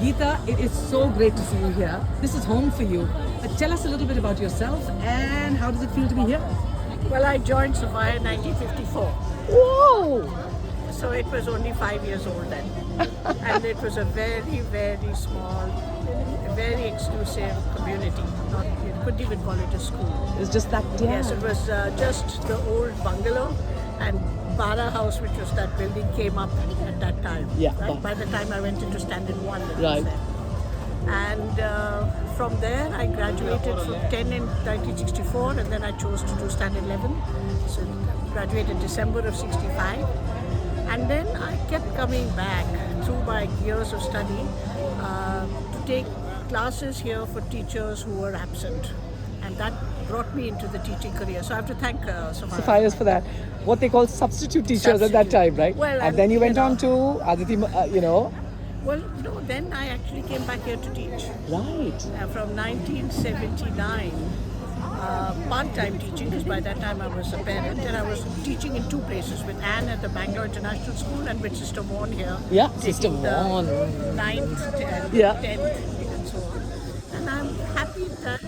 Geeta, it is so great to see you here. This is home for you. Tell us a little bit about yourself and how does it feel to be here? Well, I joined Sophia in 1954, Whoa! so it was only 5 years old then. And it was a very, very small, very exclusive community. Not, you couldn't even call it a school. It's just that, yeah. Yes, it was just the old bungalow, and Bara House, which was that building, came up at that time. Yeah. Right? By the time I went into Standard 1. it was Right. there. And from there, I graduated from 10 in 1964, and then I chose to do Standard 11. So graduated December of 65. And then I kept coming back through my years of study to take classes here for teachers who were absent. And that brought me into the teaching career. So I have to thank Sophia. Sapphires for that. What they call substitute teachers at that time, right? Well, and then you went you know- on to Aditi, Well, no, then I actually came back here to teach. Right. From 1979, part-time teaching, because by that time I was a parent, and I was teaching in two places, with Anne at the Bangalore International School and with Sister Vaughan here. Yeah, taking Sister Vaughan. The 9th, 10th, Yeah. 10th, and so on. And I'm happy that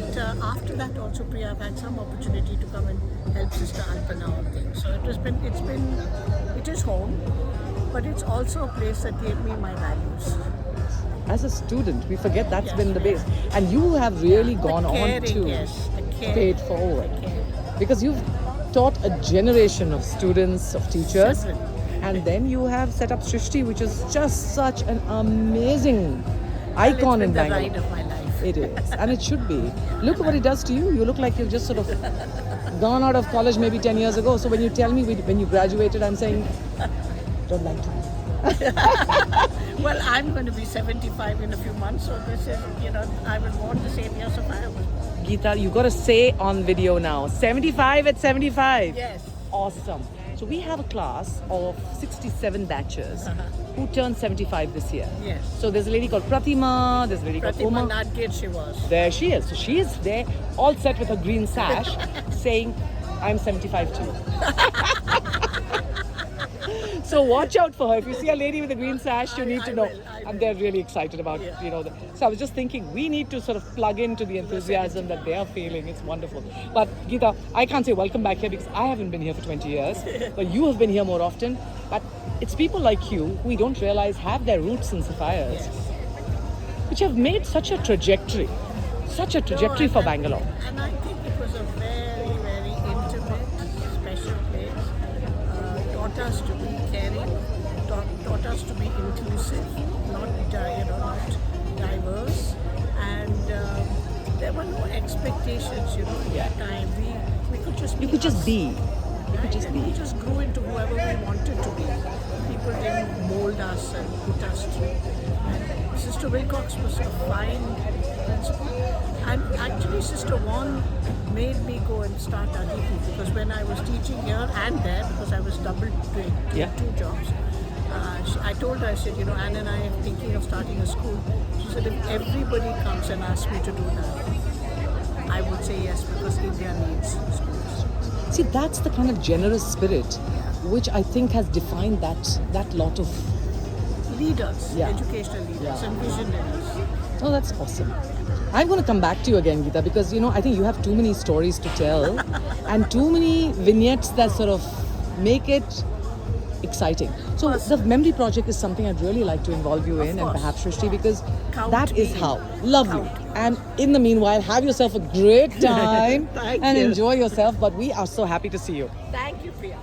after that also, Priya, I've had some opportunity to come and help Sister Alpana on things. So it is home, but it's also a place that gave me my values. As a student, we forget that's Yes, been the base. And you have really gone on caring, to yes, the care, pay it forward. the care. Because you've taught a generation of students, of teachers, Several. and then you have set up Srishti, which is just such an amazing Well, icon in it's been the Bangalore. ride of my life. It is, and it should be. Look what it does to you. You look like you've just sort of gone out of college maybe 10 years ago. So when you tell me when you graduated, I'm saying, don't lie to me. Well, I'm going to be 75 in a few months, so this is, I was born the same year Sophia was born. Geeta, you got to say on video now, 75 at 75. Yes. Awesome. So we have a class of 67 batches who turned 75 this year. Yes. So there's a lady called Pratima, there's a lady called Pratima Uma. Nadgir she was. There she is. So she is there, all set with her green sash, saying, I'm 75 too. So watch out for her. If you see a lady with a green sash, you need to know. I And will. they're really excited about, So I was just thinking, we need to sort of plug into the enthusiasm that they are feeling. It's wonderful. But Geeta, I can't say welcome back here because I haven't been here for 20 years. But you have been here more often. But it's people like you who we don't realize have their roots in Sapphires, which have made such a trajectory. Such a trajectory for Bangalore. And I think it was a very, very intimate, special place. Taught us to be caring, taught us to be inclusive, not diverse, and there were no expectations. At that time we could just be You could just us. be. You could just And be. we just grew into whoever we wanted to be. People didn't mold us and put us through. And Sister Wilcox was a fine principal. And actually, Sister Vaughan made me go and start Aditi because when I was teaching here and there, because I was double doing Yeah. two jobs, I told her, I said, Anne and I are thinking of starting a school. She said, if everybody comes and asks me to do that, I would say yes because India needs schools. See, that's the kind of generous spirit which I think has defined that lot of. Leaders, Yeah. educational leaders, Yeah. and visionaries. Oh, that's awesome. I'm going to come back to you again, Geeta, because I think you have too many stories to tell and too many vignettes that sort of make it exciting. So the memory project is something I'd really like to involve you in, and course. perhaps Srishti, because Count that is me in. how. Lovely. Count. And in the meanwhile, have yourself a great time Thank and you. enjoy yourself. But we are so happy to see you. Thank you, Priya.